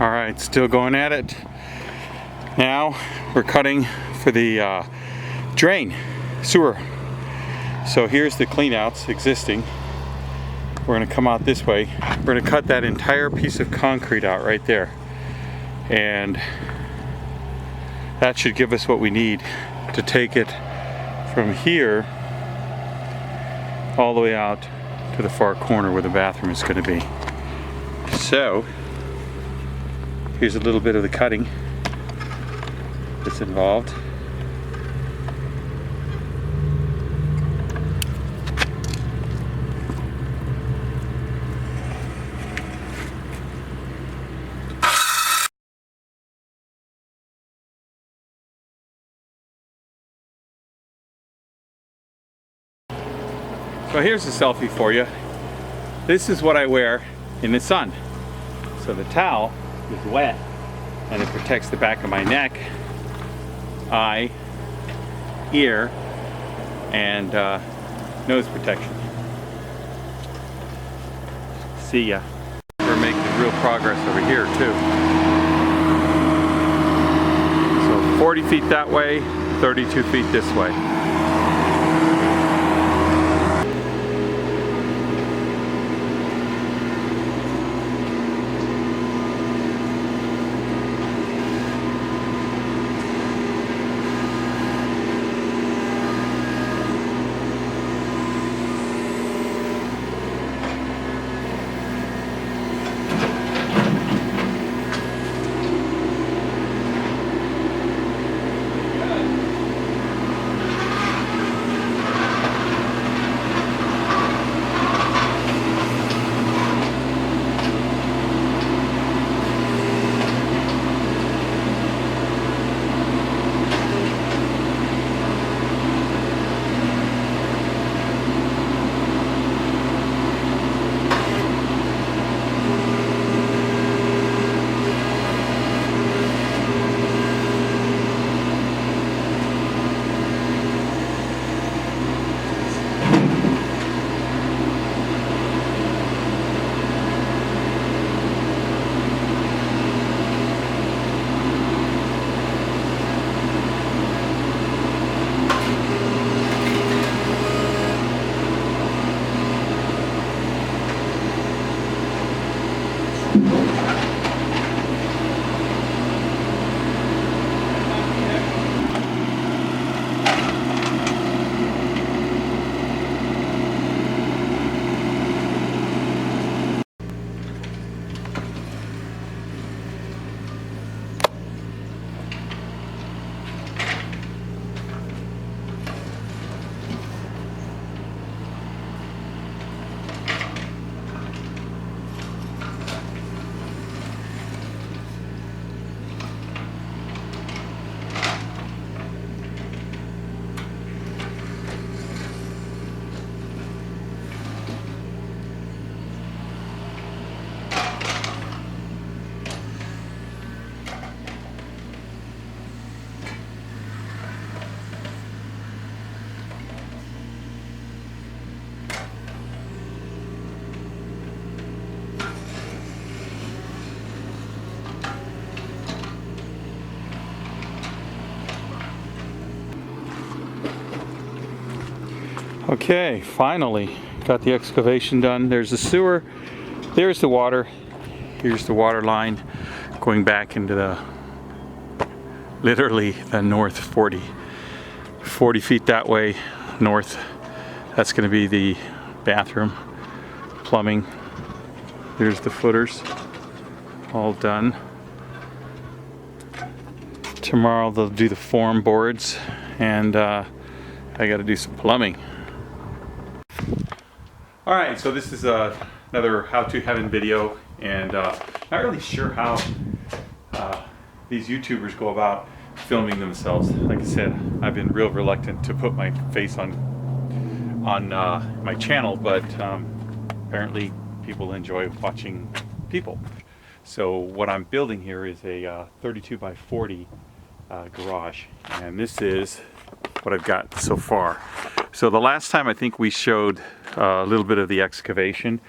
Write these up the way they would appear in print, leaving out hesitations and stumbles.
All right, still going at it. Now we're cutting for the drain, sewer. So here's the cleanouts existing. We're gonna come out this way. We're gonna cut that entire piece of concrete out right there. And that should give us what we need to take it from here all the way out to the far corner where the bathroom is gonna be. So, here's a little bit of the cutting that's involved. So here's a selfie for you. This is what I wear in the sun. So the towel is wet and it protects the back of my neck, eye, ear, and nose protection. See ya. We're making real progress over here too. So 40 feet that way, 32 feet this way. Okay, finally got the excavation done. There's the sewer, there's the water, here's the water line going back into the, literally the north 40 feet that way north. That's going to be the bathroom, plumbing. There's the footers, all done. Tomorrow they'll do the form boards, and I got to do some plumbing. Alright, so this is another How to Heaven video, and not really sure how these YouTubers go about filming themselves. Like I said, I've been real reluctant to put my face on my channel, but apparently people enjoy watching people. So what I'm building here is a 32 by 40 garage, and this is what I've got so far. So the last time I think we showed a little bit of the excavation.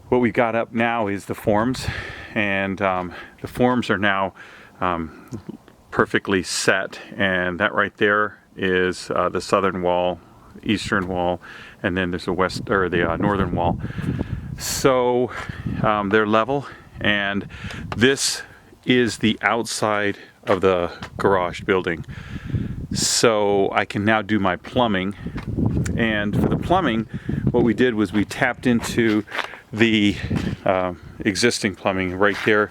what we got up now is the forms, and the forms are now perfectly set, and that right there is the southern wall, eastern wall, and then there's the west or the northern wall. So they're level, and this is the outside of the garage building. So I can now do my plumbing, and for the plumbing, what we did was we tapped into the existing plumbing right there.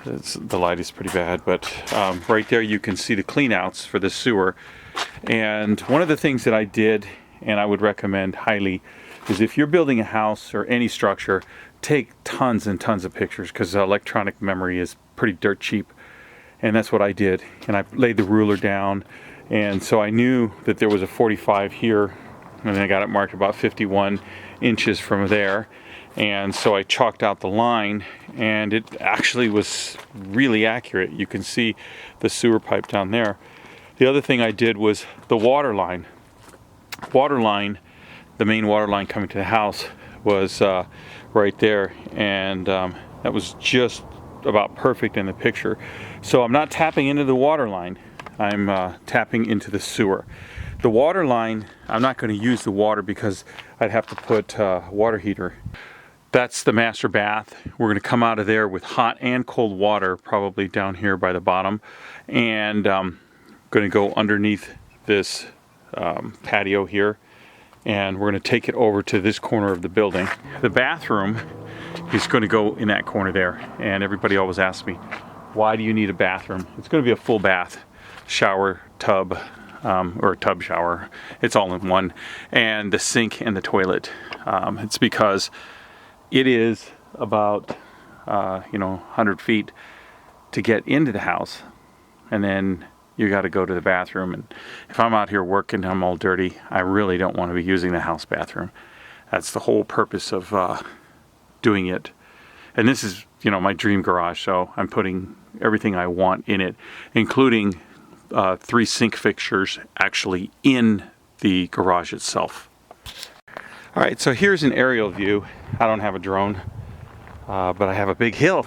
The light is pretty bad, but right there you can see the cleanouts for the sewer. And one of the things that I did, and I would recommend highly, is if you're building a house or any structure, take tons and tons of pictures, because electronic memory is pretty dirt cheap. And that's what I did. And I laid the ruler down, and so I knew that there was a 45 here, and then I got it marked about 51 inches from there. And so I chalked out the line, and it actually was really accurate. You can see the sewer pipe down there. The other thing I did was the water line. The main water line coming to the house was right there, and that was just about perfect in the picture. So I'm not tapping into the water line, I'm tapping into the sewer. The water line, I'm not going to use the water because I'd have to put a water heater. That's the master bath. We're going to come out of there with hot and cold water, probably down here by the bottom, and going to go underneath this patio here, and we're going to take it over to this corner of the building. The bathroom is going to go in that corner there, and everybody always asks me, why do you need a bathroom? It's going to be a full bath, shower, tub, or a tub shower. It's all in one, and the sink and the toilet. It's because it is about 100 feet to get into the house, and then you got to go to the bathroom. And if I'm out here working, I'm all dirty, I really don't want to be using the house bathroom. That's the whole purpose of doing it. And this is my dream garage, so I'm putting everything I want in it, including 3 sink fixtures actually in the garage itself. All right, so here's an aerial view. I don't have a drone, but I have a big hill.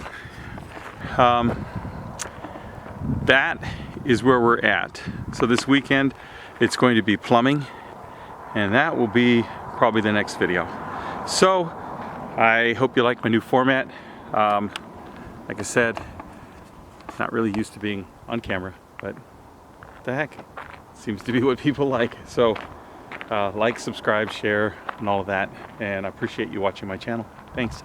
That is where we're at. So this weekend, it's going to be plumbing, and that will be probably the next video. So I hope you like my new format. Like I said, not really used to being on camera, but what the heck, seems to be what people like. So like, subscribe, share, and all of that, and I appreciate you watching my channel. Thanks.